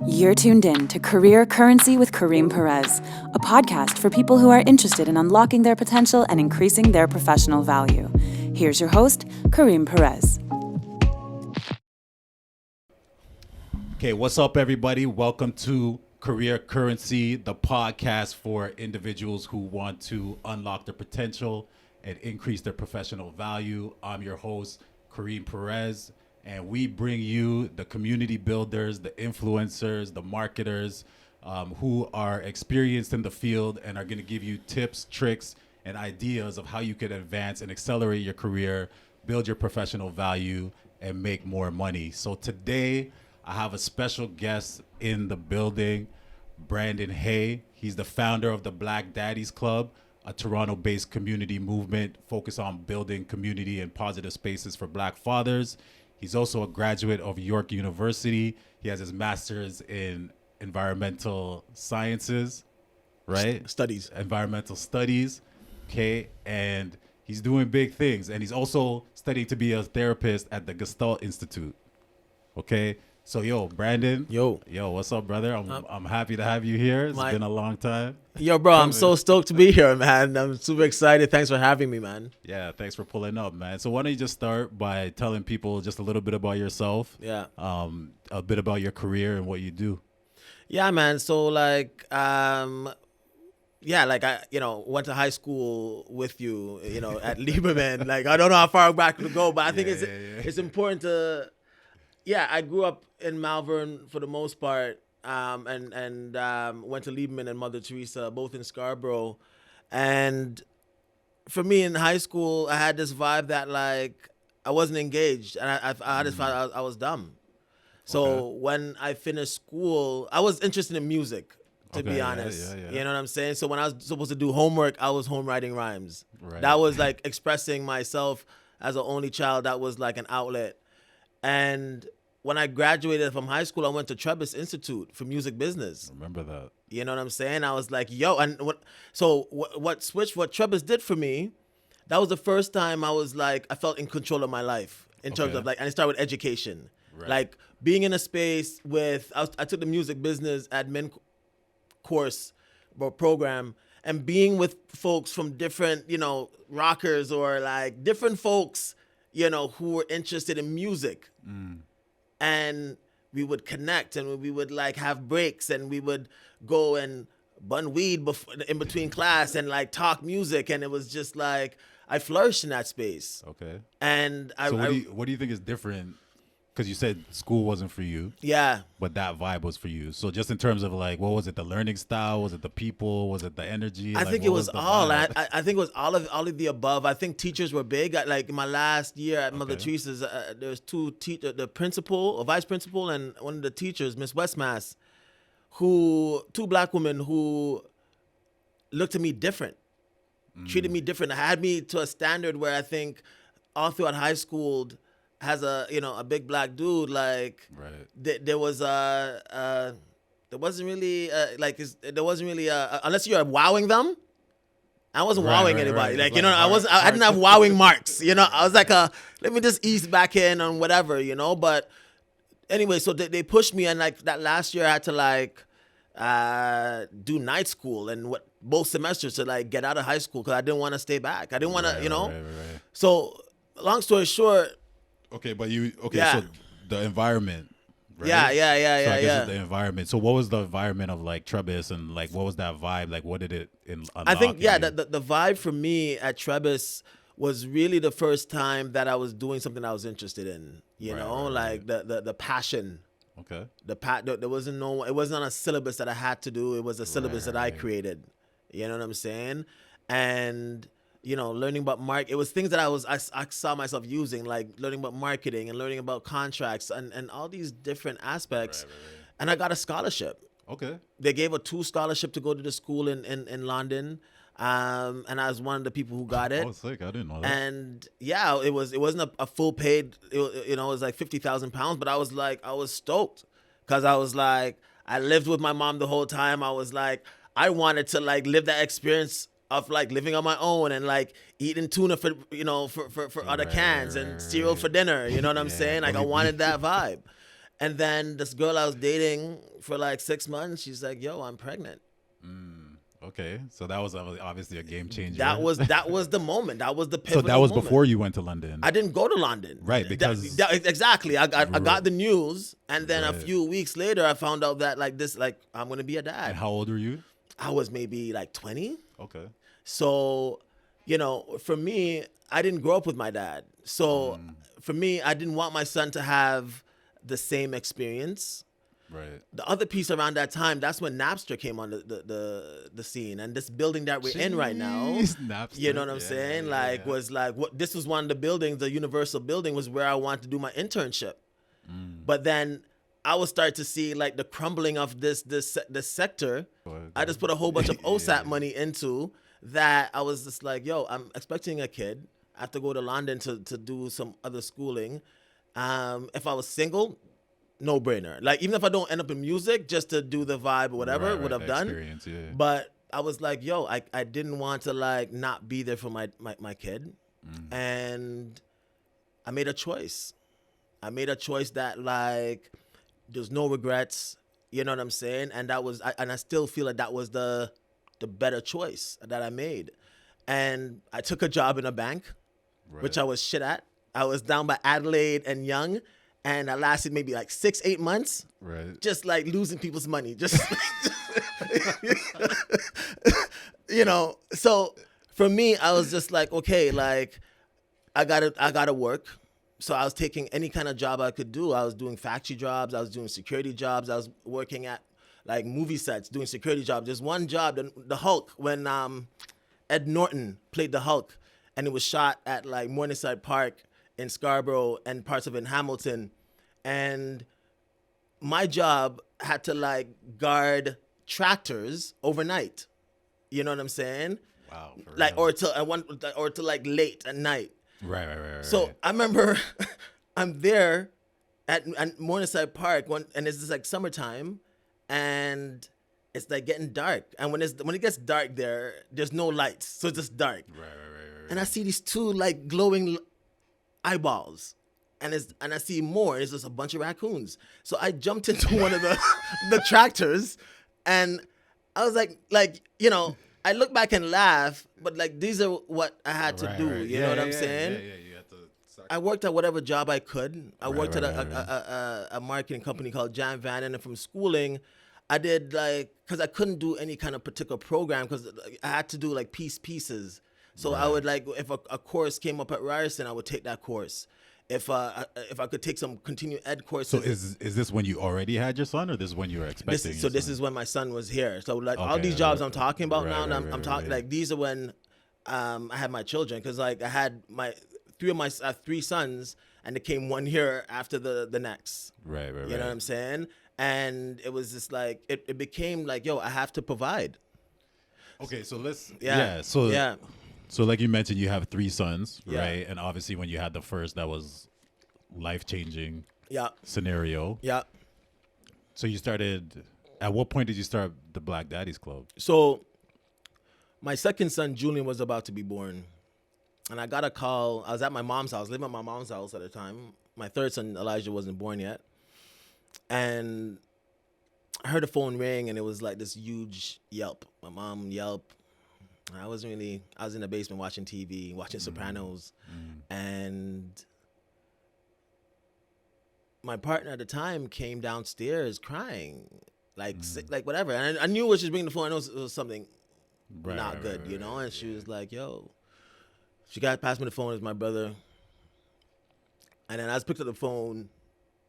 You're tuned in to Career Currency with Kareem Perez, a podcast for people who are interested in unlocking their potential and increasing their professional value. Here's your host, Kareem Perez. Okay, what's up, everybody? Welcome to Career Currency, the podcast for individuals who want to unlock their potential and increase their professional value. I'm your host, Kareem Perez, and we bring you the community builders, the influencers, the marketers who are experienced in the field and are going to give you tips, tricks, and ideas of how you can advance and accelerate your career, build your professional value, and make more money. So today, I have a special guest in the building, Brandon Hay. He's the founder of the Black Daddies Club, a Toronto-based community movement focused on building community and positive spaces for Black fathers. He's also a graduate of York University. He has his master's in environmental sciences, right? Studies. Environmental studies, okay? And he's doing big things. And he's also studying to be a therapist at the Gestalt Institute, okay? So, yo, Brandon. Yo, what's up, brother? I'm happy to have you here. It's been a long time. Yo, bro, I'm so stoked to be here, man. I'm super excited. Thanks for having me, man. Yeah, thanks for pulling up, man. So why don't you just start by telling people just a little bit about yourself? Yeah. A bit about your career and what you do. Yeah, man. So, I, went to high school with you, at Lieberman. I don't know how far back to go, but I think it's important to... Yeah, I grew up in Malvern for the most part, and went to Lieberman and Mother Teresa, both in Scarborough. And for me in high school, I had this vibe that I wasn't engaged, and I just thought I was dumb. So when I finished school, I was interested in music, to be honest. Yeah. You know what I'm saying? So when I was supposed to do homework, I was home writing rhymes. Right. That was expressing myself as an only child. That was an outlet. And when I graduated from high school, I went to Trebas Institute for Music Business. Remember that. You know what I'm saying? I was like, yo, and what Trebas did for me, that was the first time I was I felt in control of my life in terms of and it started with education. Right. Being in a space with, I took the music business admin course or program, and being with folks from different, rockers or different folks, who were interested in music. And we would connect, and we would have breaks, and we would go and bun weed in between class and talk music. And it was just I flourished in that space. Okay. And what do you think is different? Because you said school wasn't for you. Yeah. But that vibe was for you. So just in terms of what was it? The learning style? Was it the people? Was it the energy? I think it was all. I think it was all of the above. I think teachers were big. In my last year at Mother Teresa's, there was two teachers, the principal, or vice principal, and one of the teachers, Miss Westmass, two Black women who looked at me different, treated me different, had me to a standard where I think all throughout high school, has a big Black dude there was there wasn't really unless you're wowing them. I wasn't wowing anybody. I didn't have wowing marks. I was let me just ease back in on whatever, But anyway, so they pushed me, and that last year I had to do night school and both semesters to get out of high school because I didn't want to stay back. I didn't want to, Right. So long story short. So the environment, right? Yeah. So I guess it's the environment. So what was the environment of Trebas, and what was that vibe? What did it unlock? I think, the vibe for me at Trebas was really the first time that I was doing something I was interested in, the passion. Okay. There wasn't it wasn't on a syllabus that I had to do. It was a syllabus that I created. You know what I'm saying? And learning about it was things that I saw myself using, learning about marketing and learning about contracts and all these different aspects. Right. And I got a scholarship. Okay. They gave a 2 scholarship to go to the school in London. And I was one of the people who got it. Oh, sick. I didn't know that. And yeah, it wasn't a full paid, it was £50,000, but I was stoked because I was I lived with my mom the whole time. I was I wanted to live that experience of living on my own and eating tuna for other cans and cereal for dinner. You know what I'm saying? I wanted that vibe. And then this girl I was dating for like 6 months, she's like, "Yo, I'm pregnant." Okay, so that was obviously a game changer. That was the moment. That was the so pivotal that was moment. before you went to London. I didn't go to London. Right, because- exactly. I got the news, and then a Right. few weeks later, I found out that I'm gonna be a And dad. how old were you? I was maybe like 20. Okay. So, for me, I didn't grow up with my dad. So for me, I didn't want my son to have the same experience. Right. The other piece around that time, that's when Napster came on the scene, and this building that we're in right now, Jeez, Napster. you know what I'm Yeah, saying? yeah. Was like what this was one of the buildings, the Universal building was where I wanted to do my internship. But then I would start to see like the crumbling of this sector. I just put a whole bunch of OSAT money into that. I was just like, yo, I'm expecting a kid. I have to go to London to do some other schooling. If I was single, no brainer. Like even if I don't end up in music, just to do the vibe or whatever, Right, would have the done. experience, yeah. But I was like, yo, I didn't want to like not be there for my kid. And I made a choice. I made a choice that like there's no regrets. You know what I'm saying? And I still feel like that was the better choice that I made. And I took a job in a bank, which I was shit at. I was down by Adelaide and Young, and I lasted maybe like 6-8 months. Right. Just like losing people's money. Just So for me, I was just like, okay, like I gotta work. So I was taking any kind of job I could do. I was doing factory jobs. I was doing security jobs. I was working at like movie sets, doing security jobs. There's one job, the Hulk, when Ed Norton played the Hulk, and it was shot at like Morningside Park in Scarborough and parts of it in Hamilton. And my job had to like guard tractors overnight. You know what I'm saying? Wow. for Like real. or till like late at night. Right. So I remember I'm there at Morningside Park and it's just like summertime, and it's like getting dark. And when it gets dark there's no lights, so it's just dark. Right. And I see these two like glowing eyeballs, and I see more. It's just a bunch of raccoons. So I jumped into one of the tractors, and I was like, I look back and laugh, but like these are what I had to do. You know what I'm saying? Yeah. You have to suck. I worked at whatever job I could. I worked at right. a marketing company called Jan Van, and from schooling, I did because I couldn't do any kind of particular program because I had to do like pieces. So I would like if a course came up at Ryerson, I would take that course. If I could take some continuing ed courses. So is this when you already had your son, or this is when you were expecting? This is when my son was here. So like all Okay, these jobs right. I'm talking about Right, now, and right, I'm talking right. like these are when I had my children, because like I had my three sons, and it came one year after the next. Right. You know what I'm saying? And it was just like it became like, yo, I have to provide. Okay, so let's. Yeah. So like you mentioned, you have 3 sons, Yeah. right? And obviously, when you had the first, that was life-changing Yeah. scenario. Yeah. So you started. At what point did you start the Black Daddies Club? So my second son, Julian, was about to be born. And I got a call. I was at my mom's house, living at my mom's house at the time. My third son, Elijah, wasn't born yet. And I heard the phone ring, and it was like this huge yelp. My mom yelped. I was in the basement watching TV, watching Sopranos. And my partner at the time came downstairs crying, like sick, like whatever. And I knew what she was bringing the phone. I knew it was something not good, you know? And she was like, yo. She got passed me the phone. It was my brother. And then I just picked up the phone.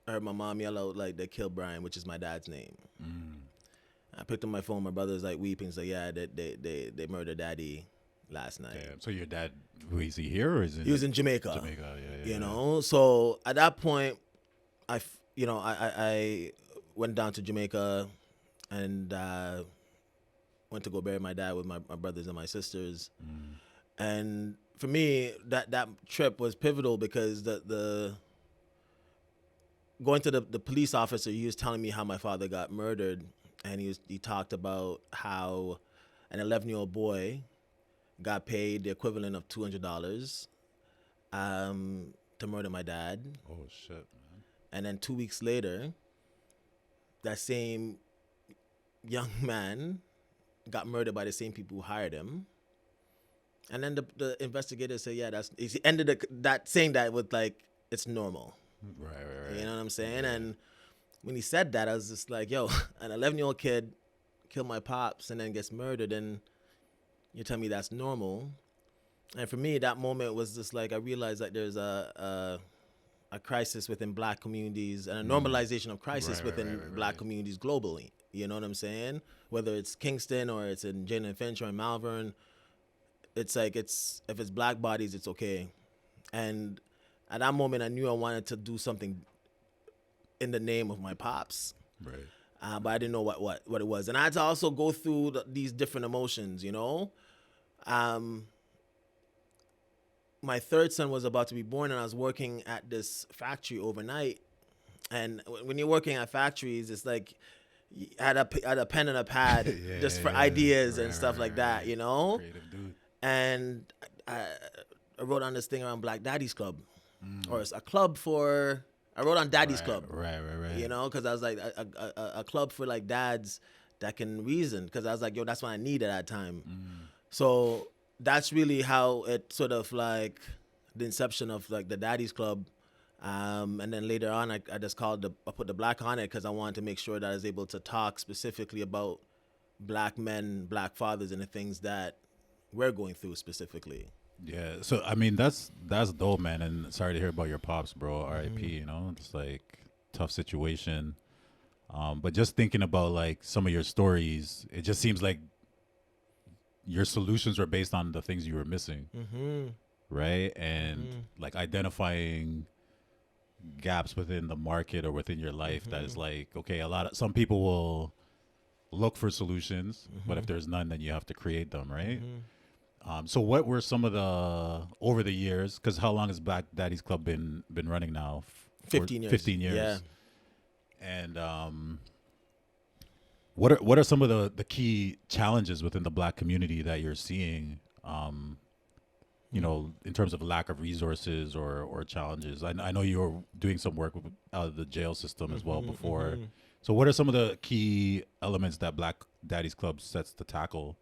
I heard my mom yell out, like, they killed Brian, which is my dad's name. I picked up my phone. My brother's like weeping. So yeah, they murdered Daddy last night. Damn. So your dad, is he here or is he? He was in Jamaica. Jamaica. Yeah. You know, so at that point, I went down to Jamaica and went to go bury my dad with my brothers and my sisters. And for me, that trip was pivotal because the going to the police officer, he was telling me how my father got murdered, and he talked about how an 11-year-old boy got paid the equivalent of $200 to murder my dad. Oh shit, man. And then 2 weeks later, that same young man got murdered by the same people who hired him. And then the investigators say, yeah, he ended that saying that with like, it's normal. Right. You know what I'm saying? Yeah. And when he said that, I was just like, yo, an 11-year-old kid killed my pops and then gets murdered, and you tell me that's normal. And for me, that moment was just like, I realized that there's a crisis within Black communities and a normalization of crisis within Black communities globally. You know what I'm saying? Whether it's Kingston or it's in Jane and Finch or in Malvern, it's like, if it's Black bodies, it's okay. And at that moment, I knew I wanted to do something in the name of my pops. Right. But I didn't know what it was. And I had to also go through these different emotions, you know? My third son was about to be born, and I was working at this factory overnight. And when you're working at factories, it's like I had a pen and a pad for ideas and stuff like that, you know? Creative dude. And I wrote on this thing around Black Daddy's Club. Or it's a club for... I wrote on Daddy's Club. Right. You know, because I was like, a club for like dads that can reason. Because I was like, yo, that's what I need at that time. So that's really how it sort of like the inception of like the Daddy's Club. And then later on, I just I put the Black on it because I wanted to make sure that I was able to talk specifically about Black men, Black fathers, and the things that we're going through specifically. Yeah, so I mean that's dope, man. And sorry to hear about your pops, bro. R.I.P. You know, it's like tough situation. But just thinking about like some of your stories, it just seems like your solutions were based on the things you were missing, right? And like identifying gaps within the market or within your life that is like, okay, some people will look for solutions, but if there's none, then you have to create them, right? So what were some of over the years, because how long has Black Daddy's Club been running now? 15 years. 15 years. Yeah. And what are some of the key challenges within the Black community that you're seeing, you know, in terms of lack of resources or challenges? I know you were doing some work out of the jail system as well before. So what are some of the key elements that Black Daddy's Club sets to tackle?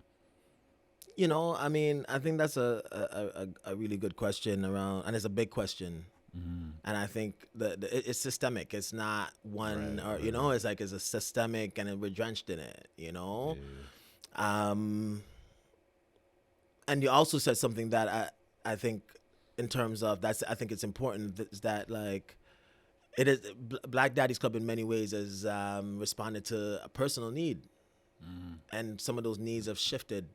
You know, I mean, I think that's a really good question around, and it's a big question. And I think it's systemic. It's not one, you know, it's like it's a systemic, and we're drenched in it, you know? Yeah. And you also said something that I think in terms of I think it's important, is that like it is Black Daddy's Club in many ways has responded to a personal need. And some of those needs have shifted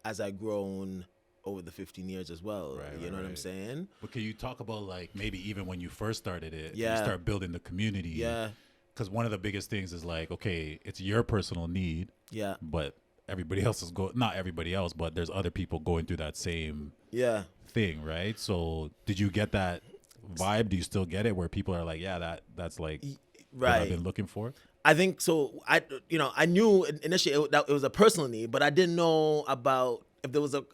as I've grown over the 15 years as well. You know what I'm saying? But can you talk about like maybe even when you first started it, you start building the community? Yeah. Because one of the biggest things is like, okay, it's your personal need. Yeah. But everybody else is not everybody else, but there's other people going through that same thing, right? So did you get that vibe? Do you still get it where people are like, yeah, that's like what I've been looking for? I think so. I knew initially that it was a personal need, but I didn't know about if there was a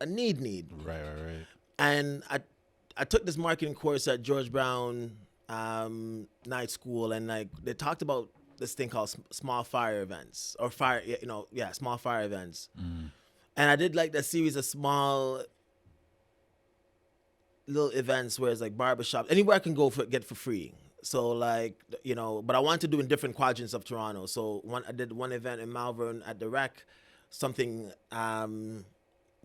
need. Right. And I took this marketing course at George Brown Night School, and like they talked about this thing called small fire events small fire events. And I did like a series of small little events where it's like barbershops, anywhere I can go get for free. So like, you know, but I wanted to do in different quadrants of Toronto. So I did one event in Malvern at the Rec, something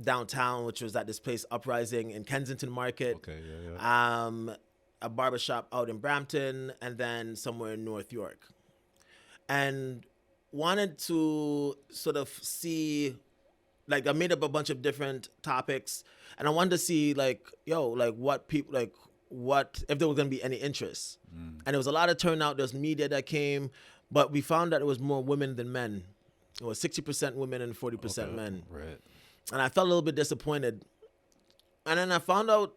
downtown, which was at this place Uprising in Kensington Market. Okay, yeah. A barbershop out in Brampton, and then somewhere in North York. And wanted to sort of see, like I made up a bunch of different topics, and I wanted to see like, what people, like what, if there was going to be any interest. And there was a lot of turnout. There's media that came, but we found that it was more women than men. It was 60% women and 40% men. Right. And I felt a little bit disappointed. And then I found out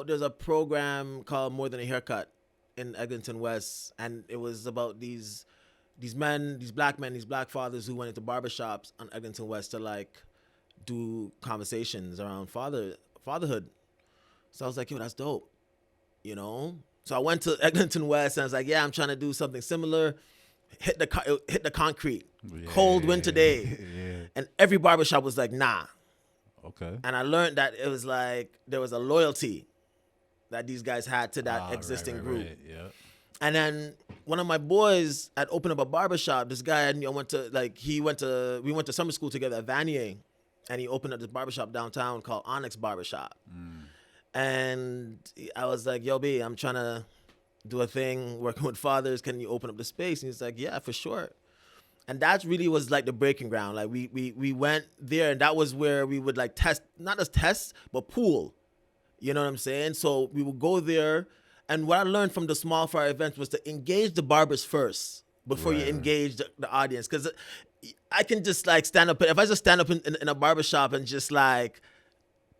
there's a program called More Than a Haircut in Eglinton West. And it was about these men, these black men, these black fathers who went into barbershops on Eglinton West to like do conversations around fatherhood. So I was like, yo, that's dope, you know? So I went to Eglinton West and I was like, yeah, I'm trying to do something similar. Hit the concrete, cold winter day. Yeah. And every barbershop was like, nah. Okay. And I learned that it was like, there was a loyalty that these guys had to that existing group. Right. Yeah. And then one of my boys had opened up a barbershop. This guy I went to, we went to summer school together at Vanier. And he opened up this barbershop downtown called Onyx Barbershop. And I was like, yo, B, I'm trying to do a thing working with fathers. Can you open up the space? And he's like, yeah, for sure. And that really was like the breaking ground. Like we went there, and that was where we would like test, not just test, but pool. You know what I'm saying? So we would go there. And what I learned from the small fire events was to engage the barbers first before you engage the audience. Because I can just like stand up. If I just stand up in a barbershop and just like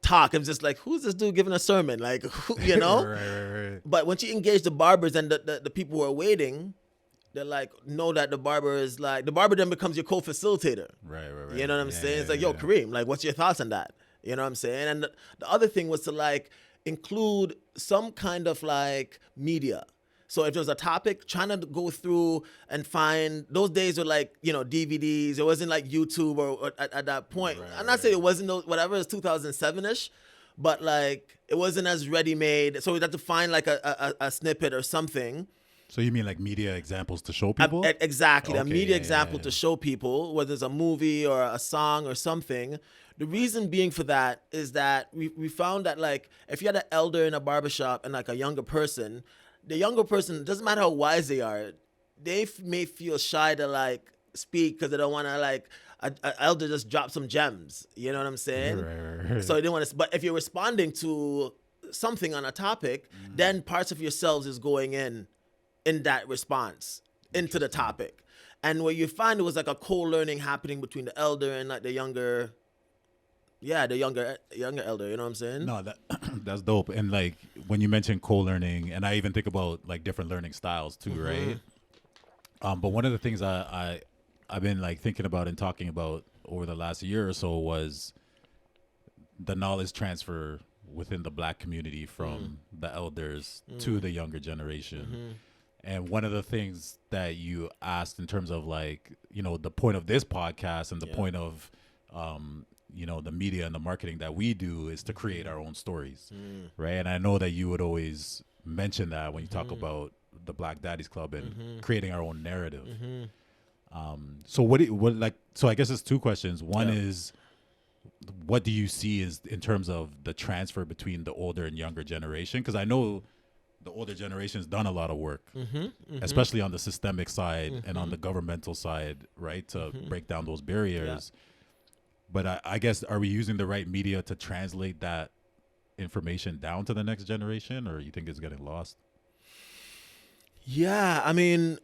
talk, I'm just like, who's this dude giving a sermon? Like, you know? Right. But once you engage the barbers and the people who are waiting, they're like, know that the barber is like, the barber then becomes your co-facilitator. Right. You know what I'm saying? It's like, yo, Kareem, like, what's your thoughts on that? You know what I'm saying? And the other thing was to like include some kind of like media. So if there's a topic, trying to go through and find, those days were like, you know, DVDs. It wasn't like YouTube or at that point. I'm not saying it wasn't whatever, it's 2007-ish, but like it wasn't as ready-made. So we'd have to find like a snippet or something. So you mean like media examples to show people? Exactly. A Okay, media yeah, example yeah. to show people, whether it's a movie or a song or something. The reason being for that is that we found that like if you had an elder in a barbershop and like a younger person, the younger person, doesn't matter how wise they are, they may feel shy to like speak because they don't want to like an elder just drop some gems. You know what I'm saying? Right. So they didn't want to. But if you're responding to something on a topic, then parts of yourselves is going in that response into the topic. And what you find, it was like a co-learning happening between the elder and like the younger elder, you know what I'm saying? No, that's dope. And like when you mention co-learning, and I even think about like different learning styles too, right? But one of the things I've been like thinking about and talking about over the last year or so was the knowledge transfer within the Black community from the elders to the younger generation. And one of the things that you asked in terms of like, you know, the point of this podcast and the point of, you know, the media and the marketing that we do is to create our own stories, right? And I know that you would always mention that when you talk about the Black Daddies Club and creating our own narrative. So so I guess it's two questions. One is, what do you see is in terms of the transfer between the older and younger generation? Because I know the older generation has done a lot of work, especially on the systemic side and on the governmental side, right, to break down those barriers. But I guess, are we using the right media to translate that information down to the next generation, or you think it's getting lost? Yeah, I mean,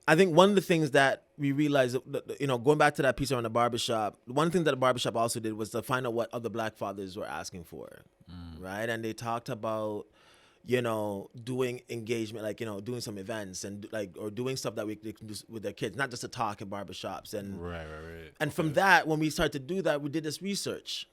I think one of the things that we realized, you know, going back to that piece around the barbershop, one thing that the barbershop also did was to find out what other Black fathers were asking for, right? And they talked about, you know, doing engagement, like, you know, doing some events and like, or doing stuff that they can do with their kids, not just to talk in barbershops. And Right. And from that, when we started to do that, we did this research,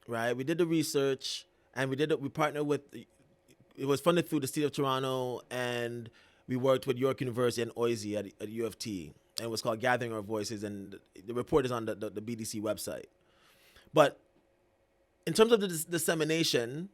right? We did the research and we partnered with, it was funded through the State of Toronto, and we worked with York University and OISE at U of T. And it was called Gathering Our Voices, and the report is on the BDC website. But in terms of the dissemination,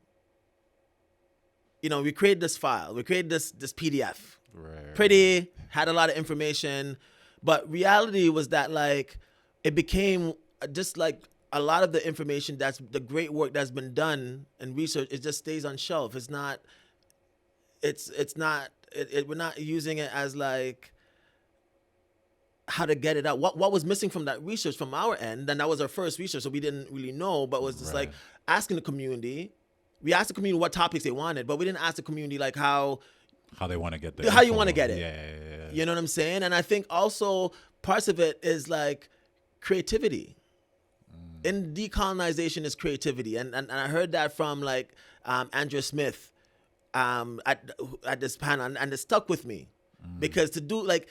you know, we created this file. We created this PDF. Right. Pretty, had a lot of information. But reality was that, like, it became just like a lot of the information, that's the great work that's been done in research, it just stays on shelf. It's not, we're not using it as like how to get it out. What was missing from that research from our end, and that was our first research, so we didn't really know, but it was just like asking the community. We asked the community what topics they wanted, but we didn't ask the community like how they want to get there. How you want to get it. Yeah. You know what I'm saying? And I think also parts of it is like creativity. In decolonization is creativity. And I heard that from like Andrew Smith at this panel, and it stuck with me. Because to do like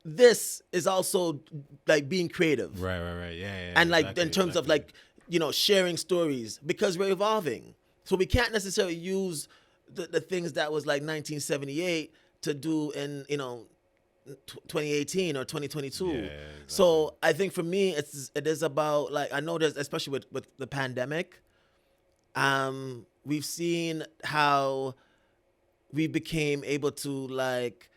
this is also like being creative. Right. Yeah. And like in terms of like, you know, sharing stories, because we're evolving. So we can't necessarily use the things that was like 1978 to do in 2018 or 2022. Yeah, exactly. So I think for me, it is about, like, I know there's, especially with the pandemic, we've seen how we became able to, like,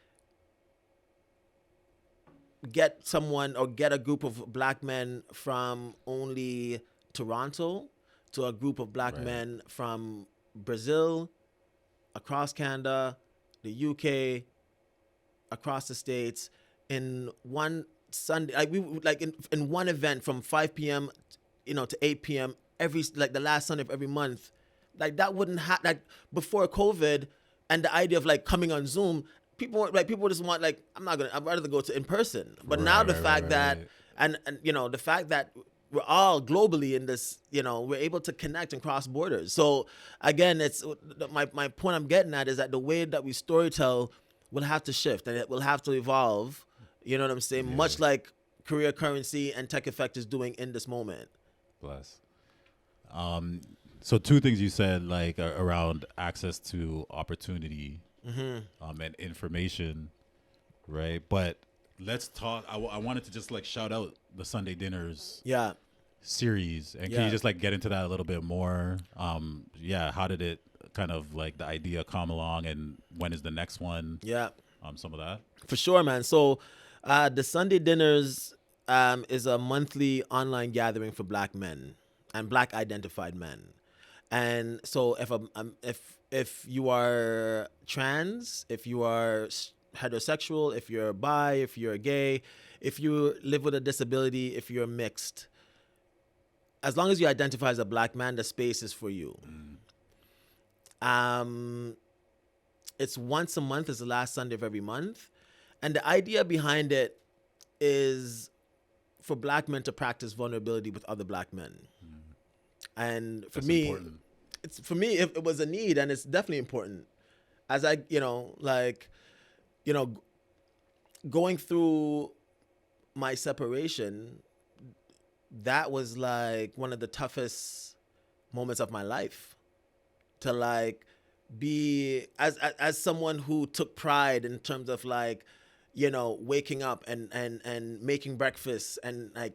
get someone or get a group of black men from only Toronto to a group of black Right. men from Brazil, across Canada, the UK, across the States, in one Sunday. Like, we like in one event from 5 p.m. To 8 p.m. every, like, the last Sunday of every month. Like, that wouldn't happen, like, before COVID, and the idea of, like, coming on Zoom. People just want, like, I'd rather go to in person. But now the fact that and the fact that we're all globally in this, we're able to connect and cross borders. So again, it's my point I'm getting at is that the way that we storytell will have to shift, and it will have to evolve. You know what I'm saying? Yeah. Much like Career Currency and Tech Effect is doing in this moment. Bless. So two things you said, like, around access to opportunity, and information, right? But let's talk. I wanted to just, like, shout out the Sunday Dinners Yeah. series, and can Yeah. you just, like, get into that a little bit more? How did it kind of, like, the idea come along, and when is the next one? Yeah. Some of that. For sure, man. So the Sunday Dinners is a monthly online gathering for black men and black identified men. And so if you are trans, if you are heterosexual, if you're bi, if you're gay, if you live with a disability, if you're mixed, as long as you identify as a black man, the space is for you. It's once a month. It's the last Sunday of every month. And the idea behind it is for black men to practice vulnerability with other black men. And for That's me, important. it was a need, and it's definitely important. As I, going through my separation, that was like one of the toughest moments of my life. To, like, be as someone who took pride in terms of, like, waking up and making breakfast and, like,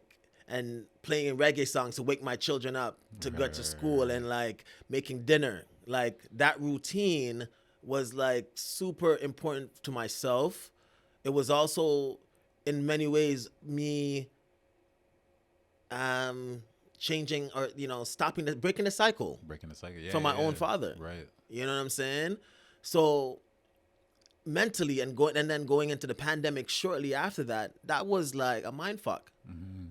and playing reggae songs to wake my children up to go to school, and, like, making dinner. Like, that routine was, like, super important to myself. It was also, in many ways, me changing or breaking the cycle from my own father. Right. You know what I'm saying? So mentally, and then going into the pandemic shortly after that, that was like a mind fuck.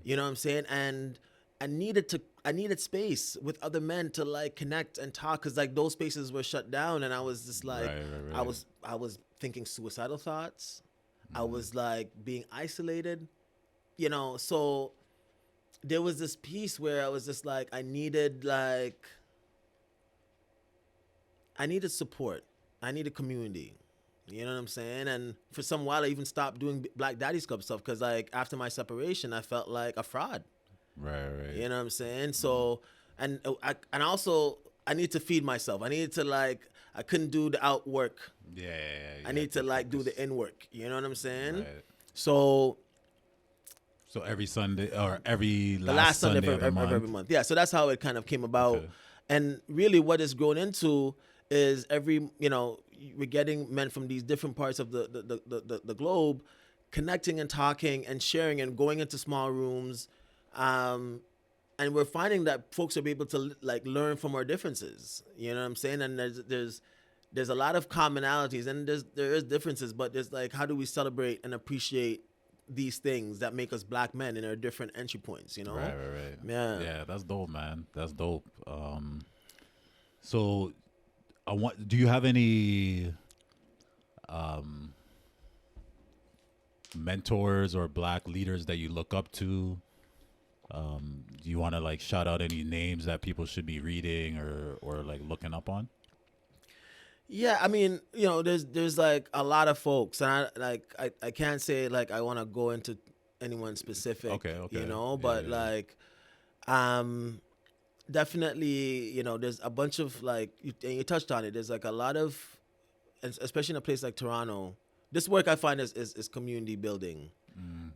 You know what I'm saying? And I needed space with other men to, like, connect and talk, because, like, those spaces were shut down, and I was just like, Right. I was thinking suicidal thoughts. I was, like, being isolated, so there was this piece where I was just like, I needed support. I needed community. You know what I'm saying? And for some while, I even stopped doing Black Daddy's Club stuff, because, like, after my separation, I felt like a fraud. Right. You know what I'm saying? So, and also, I need to feed myself. I needed to, like, I couldn't do the out work. Yeah. I need to, like, do the in work. You know what I'm saying? Right. So every Sunday, or every the last Sunday of every month. every month. Yeah, so that's how it kind of came about. Okay. And really what it's grown into is we're getting men from these different parts of the globe connecting and talking and sharing and going into small rooms. And we're finding that folks are able to, like, learn from our differences. You know what I'm saying? And there's a lot of commonalities, and there is differences, but there's, like, how do we celebrate and appreciate these things that make us black men in our different entry points, Right. Yeah. That's dope, man. That's dope. So do you have any mentors or black leaders that you look up to? Do you want to, like, shout out any names that people should be reading or like looking up on? Yeah, I mean, there's like a lot of folks, and I can't say, like, I want to go into anyone specific. Okay. But Yeah. like, definitely, there's a bunch of like, and you touched on it. There's like a lot of, especially in a place like Toronto, this work I find is community building.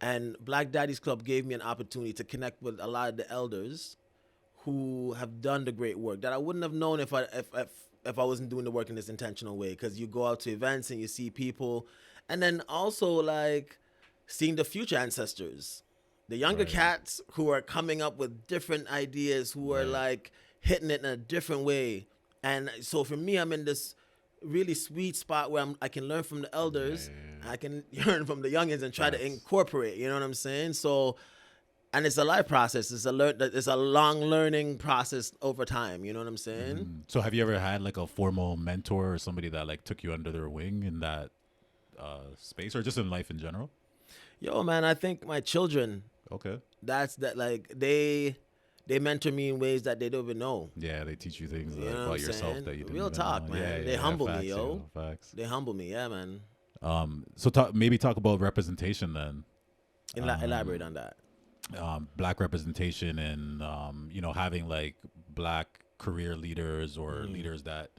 And Black Daddies Club gave me an opportunity to connect with a lot of the elders who have done the great work that I wouldn't have known if I wasn't doing the work in this intentional way. Because you go out to events and you see people, and then also like seeing the future ancestors, the younger cats who are coming up with different ideas, who are like hitting it in a different way. And so for me, I'm in this really sweet spot where I can learn from the elders, I can learn from the youngins and try to incorporate, you know what I'm saying? So, and it's a life process. It's a long learning process over time, you know what I'm saying? So have you ever had like a formal mentor or somebody that like took you under their wing in that space, or just in life in general? Yo, man, I think my children, Okay. like they mentor me in ways that they don't even know. Yeah, they teach you things You know what about I'm yourself saying? that you didn't Real even talk, know. man. They humble me, facts, yo. Facts. They humble me, yeah, man. So maybe talk about representation then. Elaborate on that. Black representation and having like Black career leaders or leaders that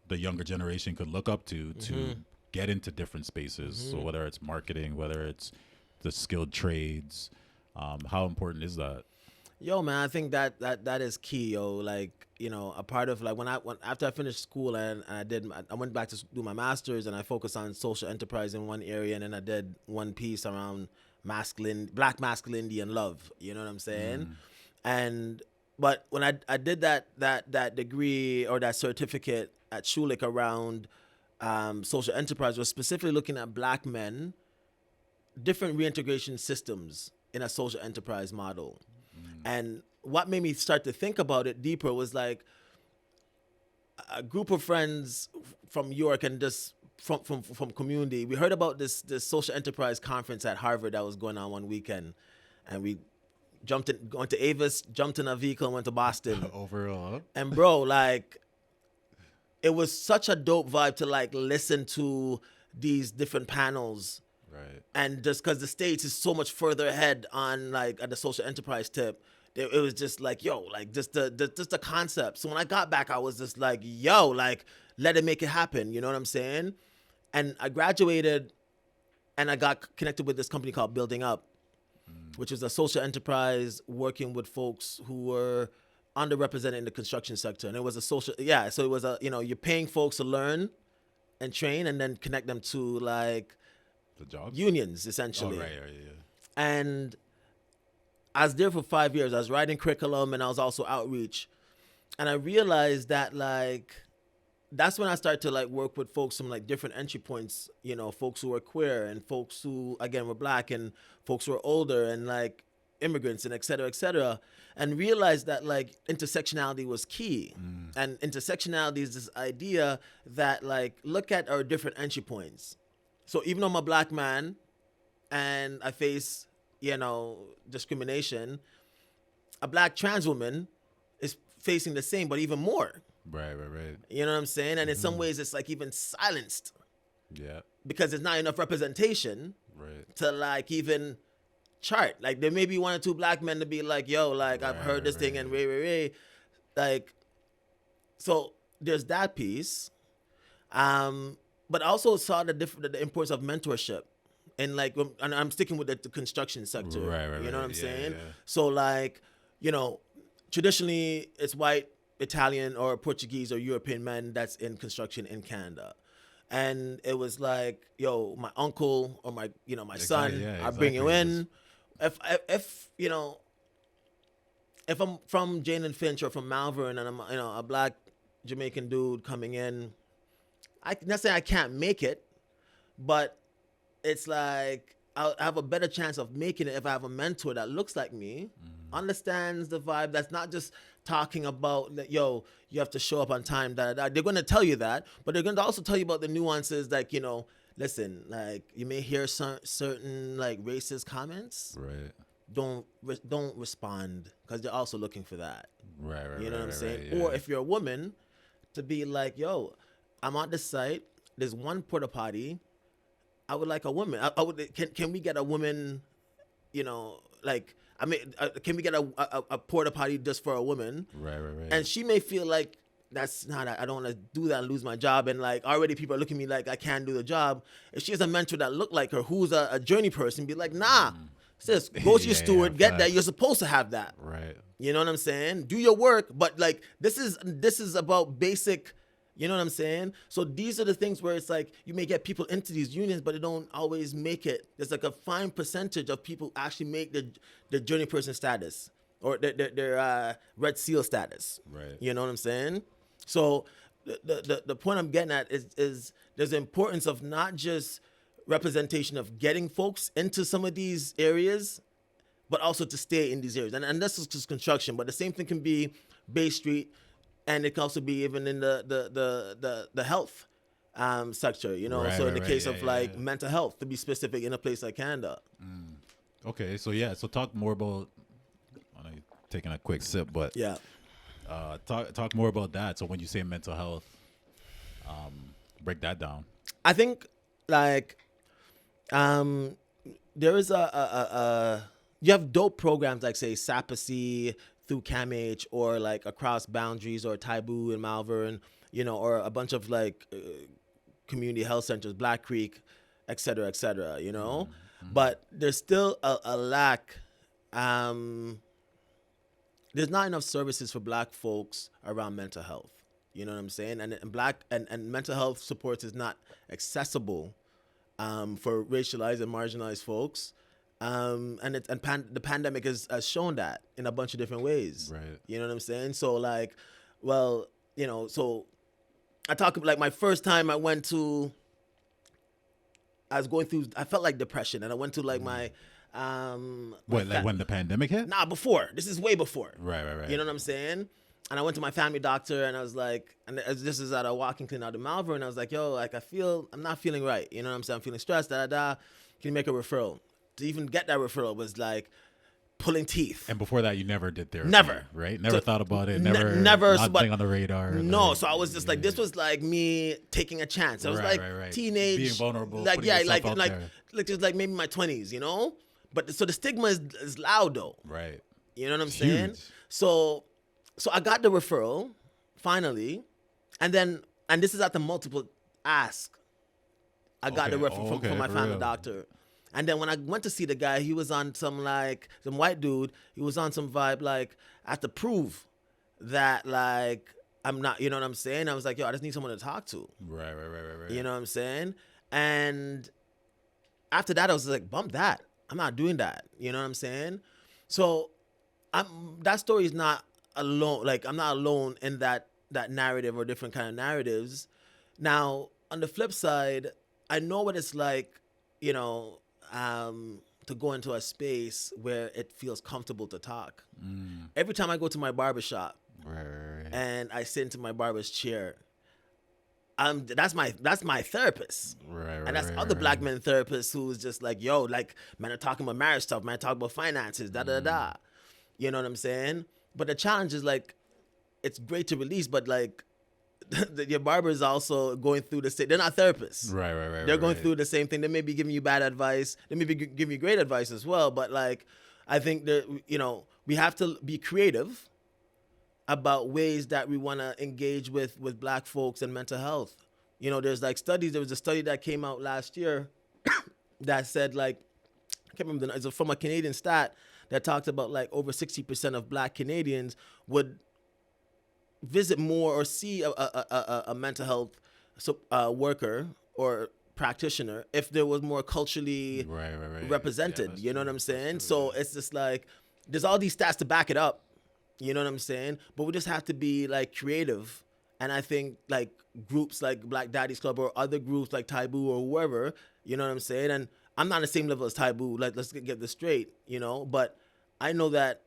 the younger generation could look up to get into different spaces. So whether it's marketing, whether it's the skilled trades, how important is that? Yo, man, I think that is key, yo. Like, a part of like when after I finished school and I went back to do my master's, and I focused on social enterprise in one area, and then I did one piece around Black masculinity and love. You know what I'm saying? But when I did that degree or that certificate at Schulich around social enterprise, was specifically looking at Black men, different reintegration systems in a social enterprise model. And what made me start to think about it deeper was like a group of friends from York and just from community. We heard about this social enterprise conference at Harvard that was going on one weekend, and we went to Avis, jumped in a vehicle, and went to Boston. Overall, And bro, like, it was such a dope vibe to like listen to these different panels. right? And just because the States is so much further ahead on like at the social enterprise tip, it was just like, yo, like just the concept. So when I got back, I was just like, yo, like let it make it happen. You know what I'm saying? And I graduated, and I got connected with this company called Building Up, which is a social enterprise working with folks who were underrepresented in the construction sector. And it was a social, so it was you're paying folks to learn and train and then connect them to like The jobs? unions, essentially. Oh, right, yeah. And I was there for 5 years. I was writing curriculum, and I was also outreach. And I realized that like that's when I started to like work with folks from like different entry points, folks who were queer and folks who again were Black and folks who were older and like immigrants and et cetera, and realized that like intersectionality was key. And intersectionality is this idea that like look at our different entry points. So even though I'm a Black man and I face, discrimination, a Black trans woman is facing the same, but even more. Right. You know what I'm saying? And in some ways, it's like even silenced Yeah. because there's not enough representation Right. to like even chart. Like there may be one or two Black men to be like, yo, like I've heard this thing and ray. Like, so there's that piece. But also saw the importance of mentorship. And like, and I'm sticking with the construction sector. Right. You know what I'm saying? Yeah. So like, traditionally it's white, Italian, or Portuguese or European men that's in construction in Canada. And it was like, yo, my uncle or my son, I bring you in. If I'm from Jane and Finch or from Malvern and I'm a Black Jamaican dude coming in, not saying I can't make it, but it's like I have a better chance of making it if I have a mentor that looks like me, understands the vibe, that's not just talking about that, yo, you have to show up on time. They're going to tell you that, but they're going to also tell you about the nuances, like, listen, like you may hear certain like racist comments. Right. Don't respond because they're also looking for that. Right. You know what I'm saying? Right, yeah. Or if you're a woman, to be like, yo, I'm on this site. There's one porta potty. I would like a woman. Can we get a woman, like, I mean, can we get a porta potty just for a woman? Right. And she may feel like that's not, I don't want to do that and lose my job. And like already people are looking at me like I can't do the job. If she has a mentor that look like her, who's a journey person, be like, nah, sis, go to your steward, get that. You're supposed to have that. Right. You know what I'm saying? Do your work, but like this is about basic. You know what I'm saying? So these are the things where it's like you may get people into these unions, but they don't always make it. There's like a fine percentage of people actually make the journey person status or their red seal status. Right. You know what I'm saying? So the point I'm getting at is there's the importance of not just representation of getting folks into some of these areas, but also to stay in these areas. And this is just construction, but the same thing can be Bay Street. And it can also be even in the health sector, you know. Right, so in the right, case yeah, of yeah, like yeah. mental health, to be specific, in a place like Canada. Okay, so talk more about. I'm taking a quick sip, but Yeah. talk more about that. So when you say mental health, break that down. I think like there is you have dope programs like say SAPAC through CAMH or like Across Boundaries or Taibu in Malvern, you know, or a bunch of like community health centers, Black Creek, et cetera, you know. But there's still a lack. There's not enough services for Black folks around mental health. You know what I'm saying? And Black and mental health supports is not accessible for racialized and marginalized folks. The pandemic has shown that in a bunch of different ways. Right. You know what I'm saying? So like, well, you know, so I talk like my first time I was going through, I felt like depression, and I went to like my when the pandemic hit? Nah, before. This is way before. Right. You know what I'm saying? And I went to my family doctor, and I was like, and this is at a walking clinic out in Malvern, and I was like, yo, like I'm not feeling right. You know what I'm saying? I'm feeling stressed, Can you make a referral? To even get that referral was like pulling teeth. And before that, you never did therapy. Never. Right? Never thought about it. Never. Nothing on the radar. No. So I was just like, this was like me taking a chance. I was Right, like right. teenage. Being vulnerable. Like, putting yeah, yourself like out there. just like maybe my 20s, you know? But so the stigma is loud though. Right. You know what I'm It's saying? huge. So I got the referral finally. And this is after multiple ask. I got the referral from my for family real. doctor. And then when I went to see the guy, he was on some white dude. He was on some vibe like, I have to prove that like I'm not, you know what I'm saying? I was like, yo, I just need someone to talk to. Right. You know what I'm saying? And after that, I was like, bump that. I'm not doing that. You know what I'm saying? So that story is not alone. Like I'm not alone in that narrative or different kind of narratives. Now, on the flip side, I know what it's like, you know, to go into a space where it feels comfortable to talk. Every time I go to my barbershop Right. and I sit into my barber's chair, that's my therapist. Right. And that's other Black men therapists who's just like, yo, like, man, I'm talking about marriage stuff, man, talking about finances, da. You know what I'm saying? But the challenge is like, it's great to release, but like, your barber is also going through the same. They're not therapists. Right. They're going through the same thing. They may be giving you bad advice. They may be giving you great advice as well. But like, I think that, you know, we have to be creative about ways that we want to engage with Black folks and mental health. You know, there's like studies. There was a study that came out last year that said like, I can't remember, it's from a Canadian stat that talked about like over 60% of Black Canadians would visit more or see a mental health worker or practitioner if there was more culturally Right. represented. Yeah, you know what I'm that's saying? true. So it's just like there's all these stats to back it up. You know what I'm saying? But we just have to be like creative. And I think like groups like Black Daddies Club or other groups like Taibu or whoever, you know what I'm saying? And I'm not on the same level as Taibu. Like, let's get this straight, you know? But I know that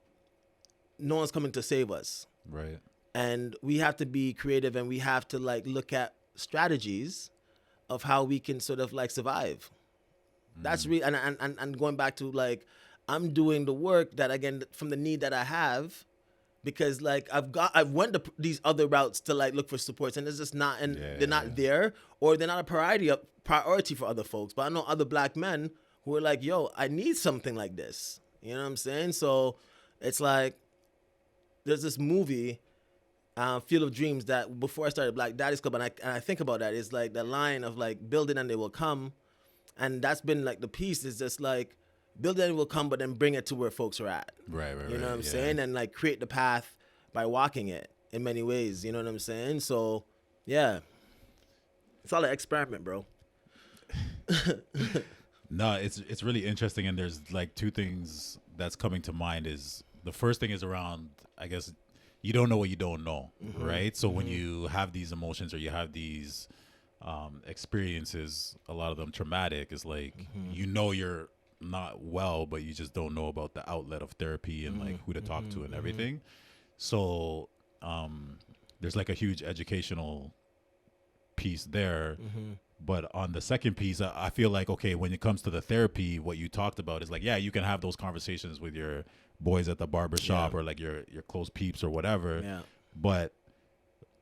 no one's coming to save us. Right. And we have to be creative, and we have to like look at strategies of how we can sort of like survive. That's really, and going back to like, I'm doing the work that, again, from the need that I have, because like I've went to these other routes to like look for supports, and it's just not, and they're not there, or they're not a priority for other folks. But I know other Black men who are like, yo, I need something like this. You know what I'm saying? So it's like there's this movie, Field of Dreams, that before I started Black Daddy's Club, and I think about that, it's like the line of like build it and they will come, and that's been like the piece is just like build it and it will come, but then bring it to where folks are at. Right. You know what I'm saying? And like create the path by walking it in many ways. You know what I'm saying? So yeah, it's all an experiment, bro. No, it's really interesting, and there's like two things that's coming to mind. Is the first thing is around, I guess, you don't know what you don't know, right? So when you have these emotions or you have these experiences, a lot of them traumatic, is like you know you're not well, but you just don't know about the outlet of therapy and like who to talk to and everything. So there's like a huge educational piece there. But on the second piece, I feel like, okay, when it comes to the therapy, what you talked about is like, yeah, you can have those conversations with your boys at the barber shop or like your close peeps or whatever. Yeah. But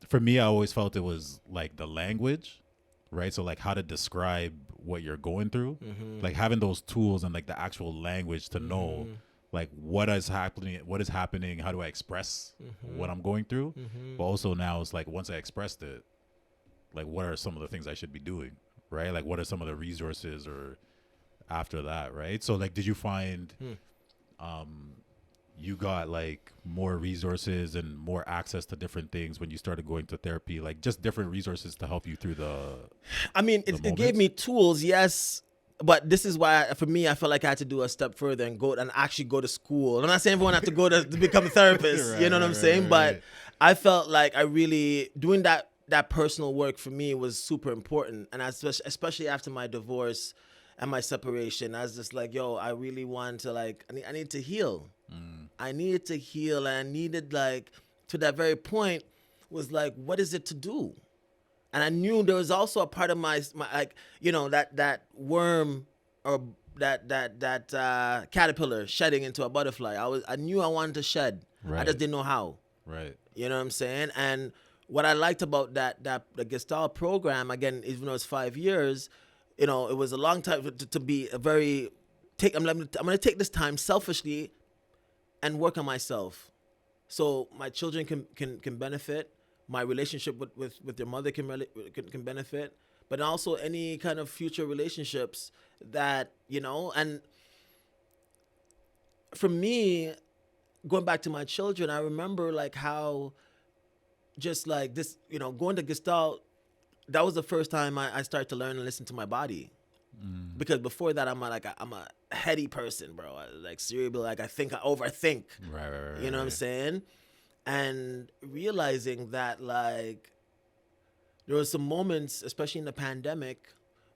for me, I always felt it was like the language, right? So like how to describe what you're going through, like having those tools and like the actual language to know like what is happening, how do I express what I'm going through. But also now it's like once I expressed it, like what are some of the things I should be doing, right? Like what are some of the resources or after that, right? So like did you find you got like more resources and more access to different things when you started going to therapy, like just different resources to help you through I mean, it gave me tools, yes, but this is why for me I felt like I had to do a step further and actually go to school. I'm not saying everyone had to go to become a therapist, Right, you know what I'm saying? But I felt like I really doing that personal work for me was super important, and especially after my divorce and my separation, I was just like, yo, I really want to like I need to heal. I needed to heal, and I needed like to that very point was like, what is it to do? And I knew there was also a part of my like, you know, that worm or that caterpillar shedding into a butterfly. I knew I wanted to shed. I just didn't know how. Right. You know what I'm saying? And what I liked about the Gestalt program, again, even though it's 5 years, you know, it was a long time to be a very I'm going to take this time selfishly and work on myself, so my children can benefit, my relationship with their mother can benefit, but also any kind of future relationships that, you know. And for me, going back to my children, I remember like how just like this, you know, going to Gestalt, that was the first time I started to learn and listen to my body. Because before that, I'm a heady person, bro. Like cerebral, like I overthink. Right. You know what I'm saying? And realizing that like there was some moments, especially in the pandemic,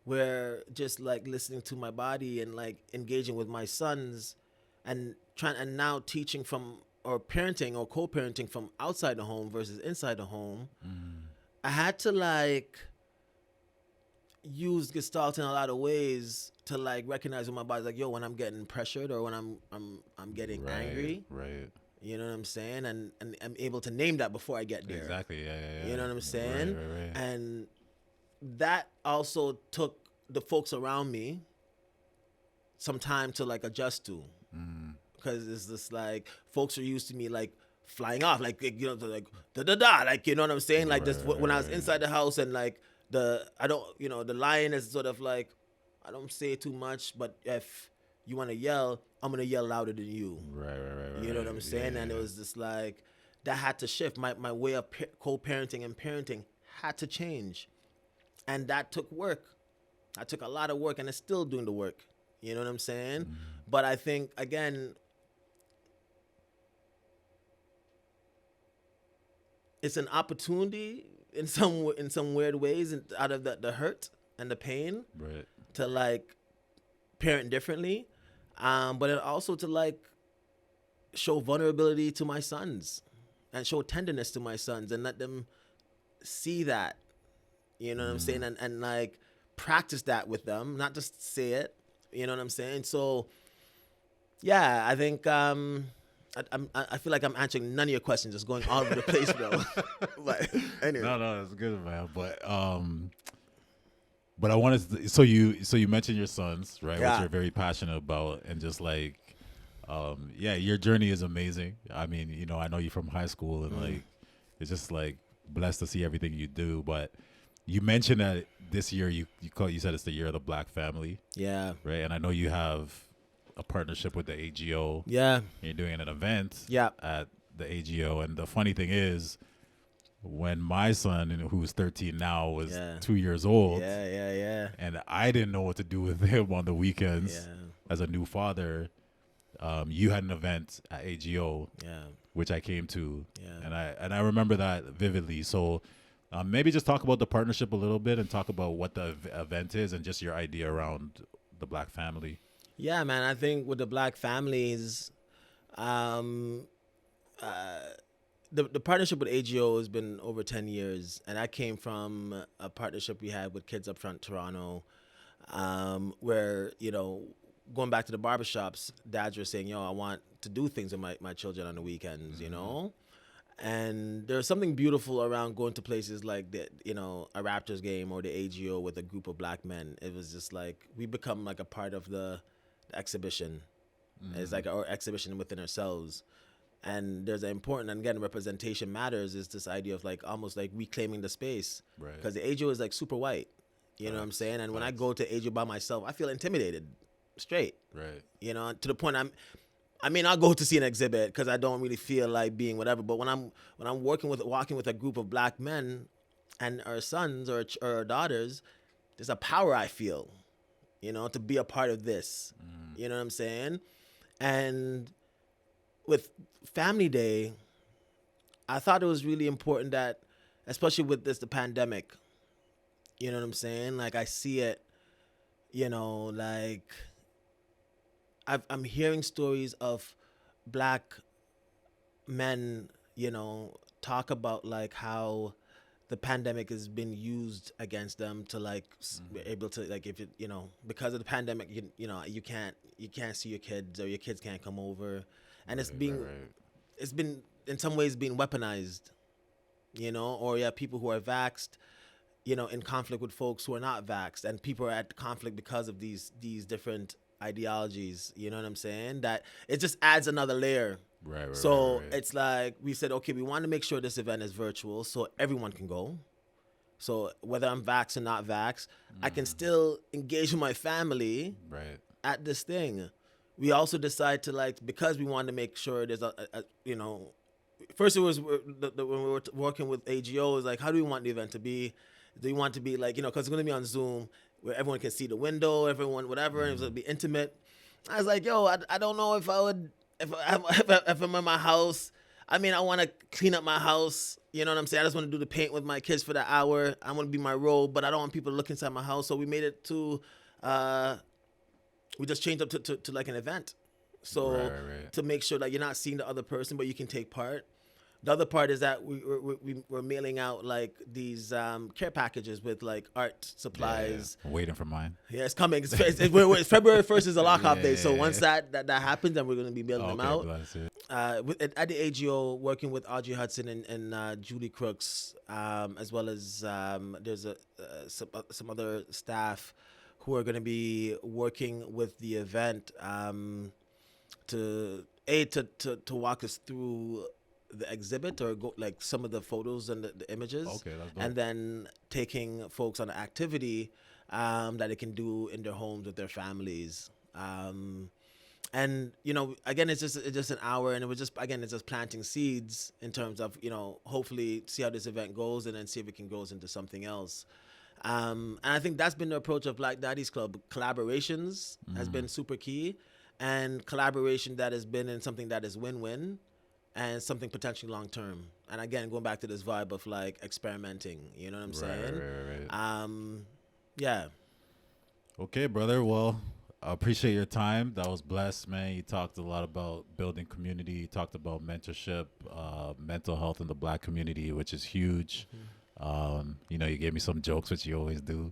where just like listening to my body and like engaging with my sons and now teaching from or parenting or co-parenting from outside the home versus inside the home, I had to like use Gestalt in a lot of ways to like recognize when my body's like, yo, when I'm getting pressured or when I'm getting angry. Right. You know what I'm saying? And I'm able to name that before I get there. Exactly. Yeah. You know what I'm saying? Right. And that also took the folks around me some time to like adjust to. Because it's just like folks are used to me like flying off, like, you know, like da, like, you know what I'm saying? Like this when I was inside the house and like the lion is sort of like, I don't say too much, but if you want to yell, I'm gonna yell louder than you. Right. You know what I'm saying? And it was just like that had to shift. My way of co-parenting and parenting had to change, and that took work. I took a lot of work, and it's still doing the work. You know what I'm saying? But I think again, it's an opportunity in some weird ways, out of the hurt and the pain, Right. to like parent differently, but it also to like show vulnerability to my sons and show tenderness to my sons and let them see that, you know what I'm saying, and like practice that with them, not just say it, you know what I'm saying. So yeah, I think I feel like I'm answering none of your questions, just going all over the place, bro. But anyway. No, that's good, man. But I wanted to, so you mentioned your sons, right? Yeah. Which you're very passionate about, and just like Yeah, your journey is amazing. I mean, you know, I know you from high school, and like, it's just like blessed to see everything you do. But you mentioned that this year you said it's the year of the Black family, Yeah. right? And I know you have a partnership with the AGO. Yeah. And you're doing an event Yeah. at the AGO. And the funny thing is, when my son, who's 13 now, was 2 years old, Yeah. and I didn't know what to do with him on the weekends Yeah. as a new father, you had an event at AGO, Yeah. which I came to, Yeah. and I remember that vividly. So maybe just talk about the partnership a little bit and talk about what the event is and just your idea around the Black family. Yeah, man. I think with the Black families, the partnership with AGO has been over 10 years, and that came from a partnership we had with Kids Up Front Toronto, where, you know, going back to the barbershops, dads were saying, yo, I want to do things with my children on the weekends, you know? And there's something beautiful around going to places like the, you know, a Raptors game or the AGO with a group of Black men. It was just like, we become like a part of the exhibition. It's like our exhibition within ourselves. And there's an important, and again, representation matters, is this idea of like almost like reclaiming the space. Right. Because the AGO is like super white. You know what I'm saying? And when I go to AGO by myself, I feel intimidated straight. Right. You know, to the point I mean, I'll go to see an exhibit because I don't really feel like being whatever. But when I'm walking with a group of Black men and our sons or our daughters, there's a power I feel, you know, to be a part of this. You know what I'm saying? And with Family Day, I thought it was really important that, especially with the pandemic, you know what I'm saying? Like, I see it, you know, like, I'm hearing stories of Black men, you know, talk about like how the pandemic has been used against them to like be able to, like, if it, you know, because of the pandemic, you know, you can't see your kids, or your kids can't come over, and it's been in some ways being weaponized, you know, or people who are vaxxed, you know, in conflict with folks who are not vaxxed, and people are at conflict because of these different ideologies, you know what I'm saying? That it just adds another layer. Right. So it's like we said, okay, we want to make sure this event is virtual so everyone can go. So whether I'm vaxxed or not vaxxed, I can still engage with my family at this thing. We also decide to, like, because we wanted to make sure there's a you know, first it was when we were working with AGO, it was like, how do we want the event to be? Do we want it to be like, you know, because it's going to be on Zoom, where everyone can see the window, everyone, whatever, and it's going to be intimate. I was like, yo, I don't know if I would, if I'm in my house. I mean, I want to clean up my house. You know what I'm saying? I just want to do the paint with my kids for the hour. I want to be my role, but I don't want people to look inside my house. So we made it to, we just changed up to like an event. So to make sure that you're not seeing the other person, but you can take part. The other part is that we're mailing out like these care packages with like art supplies. I'm waiting for mine. Yeah, it's coming. It's February 1st is the lockoff day. So once that happens, then we're going to be mailing them out. At the AGO, working with Audrey Hudson and Julie Crooks, as well as there's some other staff who are going to be working with the event to walk us through the exhibit, or go like some of the photos and the images, and then taking folks on an activity that they can do in their homes with their families. And you know, again, it's just an hour, and it's just planting seeds in terms of, you know, hopefully see how this event goes, and then see if it can grow into something else. And I think that's been the approach of Black Daddies Club. Collaborations has been super key, and collaboration that has been in something that is win-win, and something potentially long-term. And again, going back to this vibe of like experimenting, you know what I'm saying? Right. Yeah. Okay, brother. Well, I appreciate your time. That was blessed, man. You talked a lot about building community. You talked about mentorship, mental health in the Black community, which is huge. You know, you gave me some jokes, which you always do.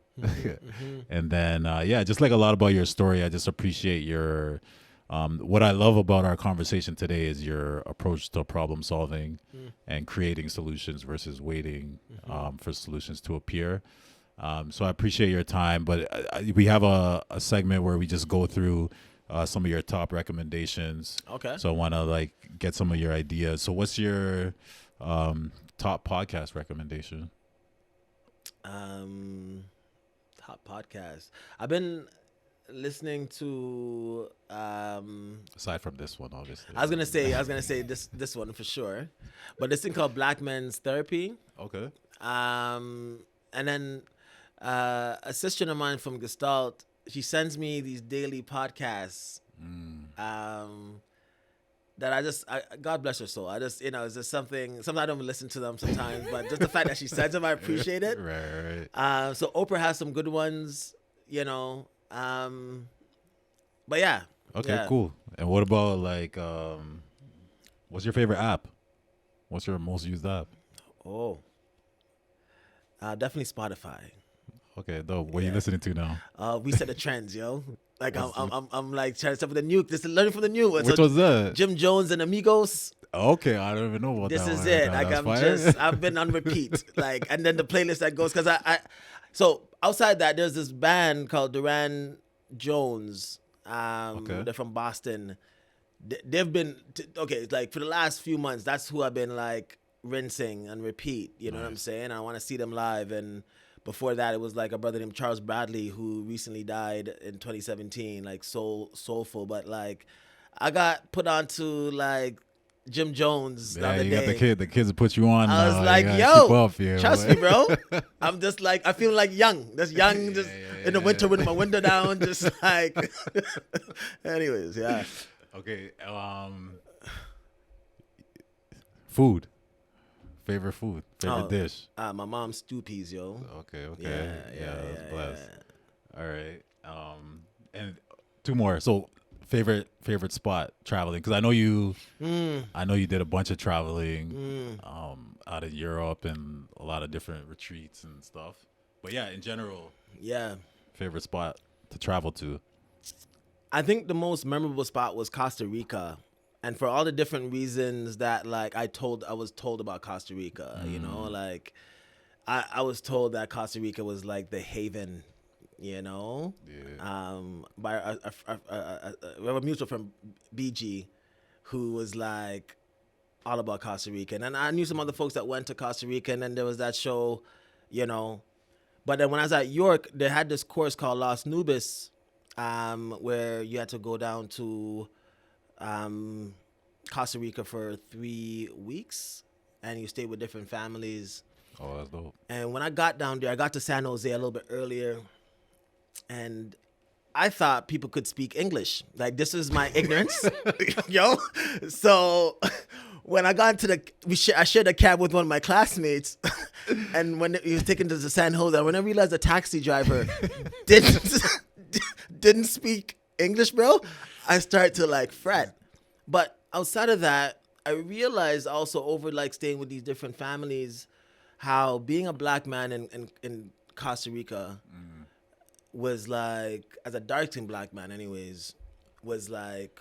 And then, just like a lot about your story, I just appreciate your, what I love about our conversation today is your approach to problem solving and creating solutions versus waiting for solutions to appear. So I appreciate your time, but we have a segment where we just go through some of your top recommendations. Okay. So I want to like get some of your ideas. So what's your top podcast recommendation? Top podcast. I've been listening to Aside from this one, obviously. I was gonna say this one for sure, but this thing called Black Men's Therapy. Okay. And then a sister of mine from Gestalt, she sends me these daily podcasts. That God bless her soul. I just, it's just sometimes I don't even listen to them sometimes, but just the fact that she sends them, I appreciate it. Right. So Oprah has some good ones, but yeah. Okay, yeah. cool. And what about like, what's your favorite app? What's your most used app? Oh, definitely Spotify. Okay, though. What are you listening to now? We set the trends, yo. Like I'm like trying to stuff with the new. This is learning from the new. Which was that? Jim Jones and Amigos. Okay, I don't even know about This that. is one. it. That's fire. I've been on repeat. Like, and then the playlist that goes because so outside that there's this band called Duran Jones. Okay. They're from Boston. They've been like for the last few months. That's who I've been like rinsing and repeat. You know what I'm saying? I want to see them live. And before that, it was like a brother named Charles Bradley who recently died in 2017. Like soulful, but like I got put onto like Jim Jones the other you day. got the kids that put you on. I was now. like, You gotta yo, keep up here, trust boy. me, bro. I'm just like, I feel like young. Just young, just in the winter with my window down, just like. Anyways, yeah. Okay. Food. Favorite food. Favorite dish. My mom's stew peas, yo. Okay. Yeah, That's blessed. All right. And two more. So favorite spot traveling, because I know you did a bunch of traveling out of Europe and a lot of different retreats and stuff. But yeah, in general, Yeah. favorite spot to travel to. I think the most memorable spot was Costa Rica. And for all the different reasons that like I was told about Costa Rica, like I was told that Costa Rica was like the haven, by we have a mutual friend, BG, who was like all about Costa Rica. And then I knew some other folks that went to Costa Rica, and then there was that show, But then when I was at York, they had this course called Los Nubes, where you had to go down to Costa Rica for 3 weeks, and you stayed with different families. Oh, that's dope. And when I got down there, I got to San Jose a little bit earlier, and I thought people could speak English. Like, this is my ignorance, yo. So when I got into I shared a cab with one of my classmates, and when he was taken to the San Jose, when I realized the taxi driver didn't speak English, bro, I started to like fret. But outside of that, I realized also over like staying with these different families, how being a black man in Costa Rica was like, as a dark-skinned black man anyways, was like,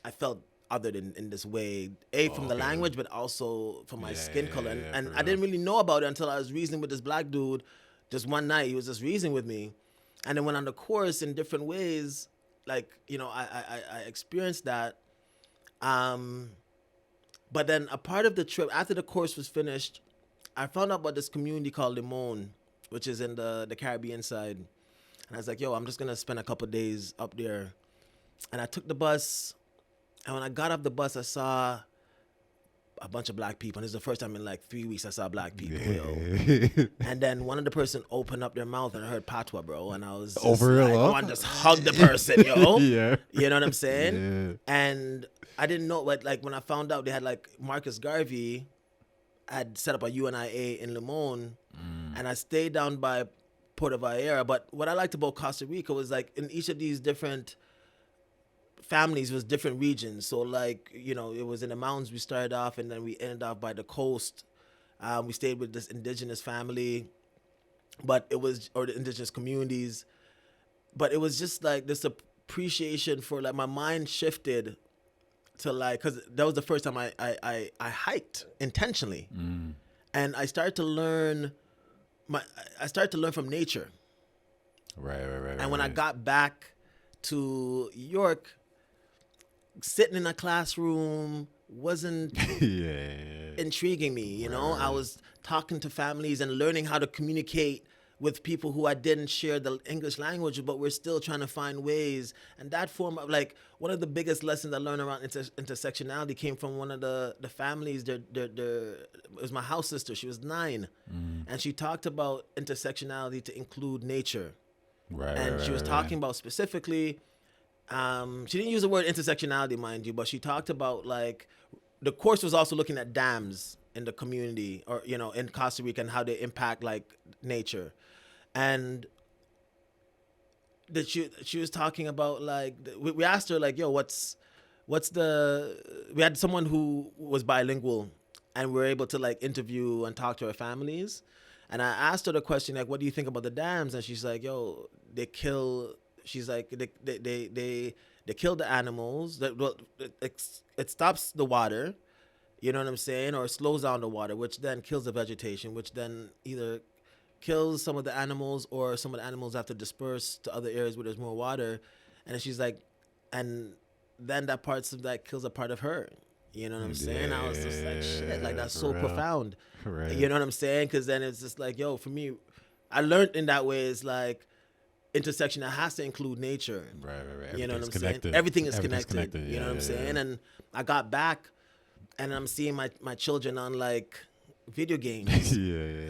I felt othered in this way, from the language, but also from my skin color. And I didn't really know about it until I was reasoning with this black dude just one night. He was just reasoning with me. And then went on the course in different ways, like, I experienced that. But then a part of the trip, after the course was finished, I found out about this community called Limon, which is in the Caribbean side. And I was like, yo, I'm just going to spend a couple days up there. And I took the bus. And when I got off the bus, I saw a bunch of black people. And this is the first time in like 3 weeks I saw black people. Yo. And then one of the person opened up their mouth and I heard patois, bro. And I was just I want to just hug the person, yo. Yeah. You know what I'm saying? Yeah. And I didn't know, but like when I found out they had like Marcus Garvey had set up a UNIA in Limon, and I stayed down by Puerto Vallarta. But what I liked about Costa Rica was like in each of these different families was different regions. So like, it was in the mountains we started off, and then we ended off by the coast. We stayed with this indigenous family, or the indigenous communities. But it was just like this appreciation for like, my mind shifted to like, because that was the first time I hiked intentionally. And I started to learn from nature. Right. And when I got back to York, sitting in a classroom wasn't intriguing me. You know, I was talking to families and learning how to communicate with people who I didn't share the English language, but we're still trying to find ways. And that form of, like, one of the biggest lessons I learned around intersectionality came from one of the families. It was my house sister. She was 9. And she talked about intersectionality to include nature. She was talking about specifically, she didn't use the word intersectionality, mind you, but she talked about, like, the course was also looking at dams in the community, or, you know, in Costa Rica, and how they impact, like, nature. And that she was talking about, like, we asked her, like, yo, we had someone who was bilingual, and we were able to, like, interview and talk to her families. And I asked her the question, like, what do you think about the dams? And she's like, yo, they kill the animals. It stops the water, you know what I'm saying? Or it slows down the water, which then kills the vegetation, which then either kills some of the animals, or some of the animals have to disperse to other areas where there's more water. And she's like, and then that kills a part of her. You know what I'm saying? I was just like, shit, like, that's so profound. Right. You know what I'm saying? Because then it's just like, yo, for me, I learned in that way, is like, intersection that has to include nature. Right. You know what I'm connected. saying? Everything is Everything's connected. You know what I'm saying? And I got back, and I'm seeing my children on, like, video games.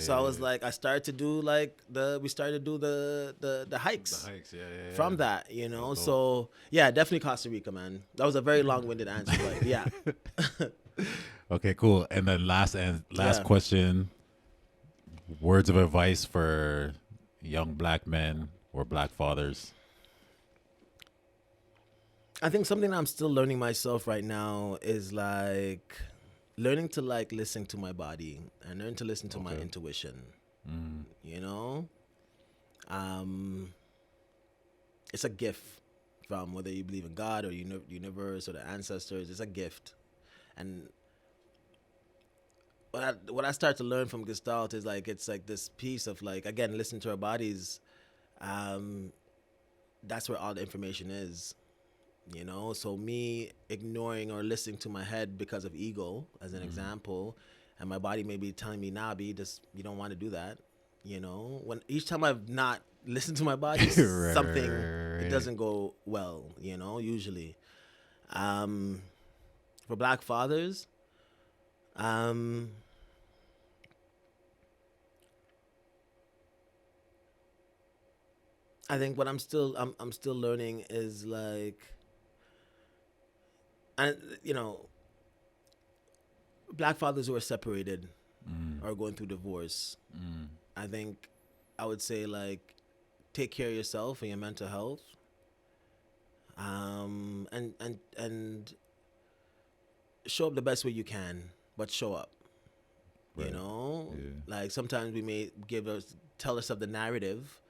So I was like, I started to do, like, we started to do the hikes. The hikes, From that, you know. So yeah, definitely Costa Rica, man. That was a very long-winded answer, but yeah. Okay, cool. And then last question. Words of advice for young black men or black fathers. I think something I'm still learning myself right now is, like, learning to, like, listen to my body and learn to listen to my intuition. You know, it's a gift from whether you believe in God or universe or the ancestors. It's a gift. And what I start to learn from Gestalt is, like, it's like this piece of, like, again, listen to our bodies. That's where all the information is, you know. So me ignoring or listening to my head because of ego, as an example, and my body may be telling me, nah, B, you don't want to do that, you know. When each time I've not listened to my body, something it doesn't go well, you know, usually. For black fathers, I think what I'm still learning is, like, and, you know, black fathers who are separated or going through divorce. I think I would say, like, take care of yourself and your mental health. And show up the best way you can, but show up. Right. You know, like, sometimes we may tell ourselves the narrative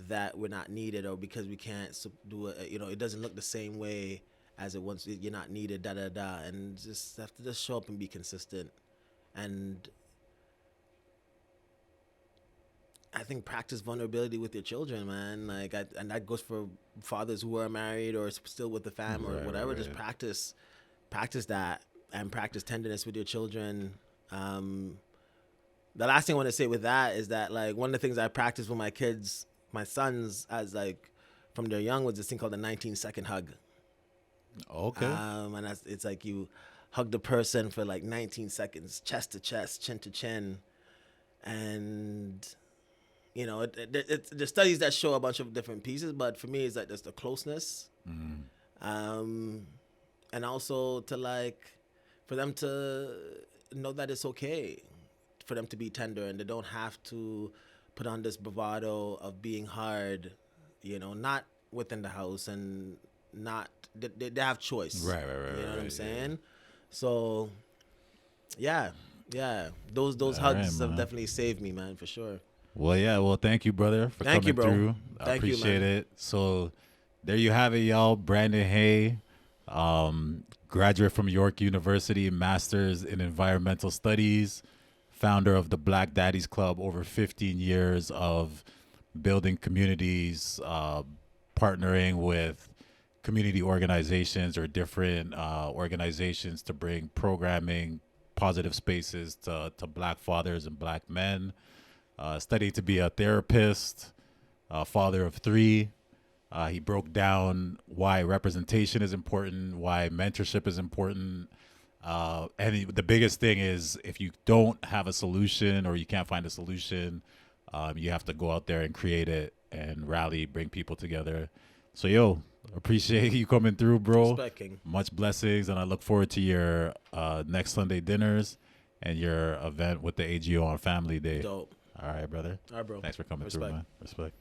that we're not needed, or because we can't do it, you know, it doesn't look the same way as it once. You're not needed, and just have to just show up and be consistent. And I think practice vulnerability with your children, man. Like, and that goes for fathers who are married or still with the fam or whatever. Right. Just practice that, and practice tenderness with your children. The last thing I want to say with that is that, like, one of the things I practice with my kids, my sons, as, like, from their young, was this thing called the 19-second hug. Okay. And it's like you hug the person for, like, 19 seconds, chest to chest, chin to chin. And, you know, there's studies that show a bunch of different pieces, but for me, it's like, there's the closeness. And also to, like, for them to know that it's okay for them to be tender, and they don't have to put on this bravado of being hard, you know, not within the house, and not, they have choice. Right. You know what I'm saying? Yeah. So, yeah, those hugs have definitely saved me, man, for sure. Well, thank you, brother, for coming through. I appreciate it. So, there you have it, y'all. Brandon Hay, graduate from York University, master's in environmental studies, founder of the Black Daddies Club, over 15 years of building communities, partnering with community organizations or different organizations to bring programming, positive spaces to Black fathers and Black men. Studied to be a therapist, father of 3. He broke down why representation is important, why mentorship is important. The biggest thing is if you don't have a solution or you can't find a solution, you have to go out there and create it and rally, bring people together. So, yo, appreciate you coming through, bro. Respect, King. Much blessings, and I look forward to your next Sunday dinners and your event with the AGO on Family Day. Dope. All right, brother. All right, bro. Thanks for coming through, Respect. man. Respect.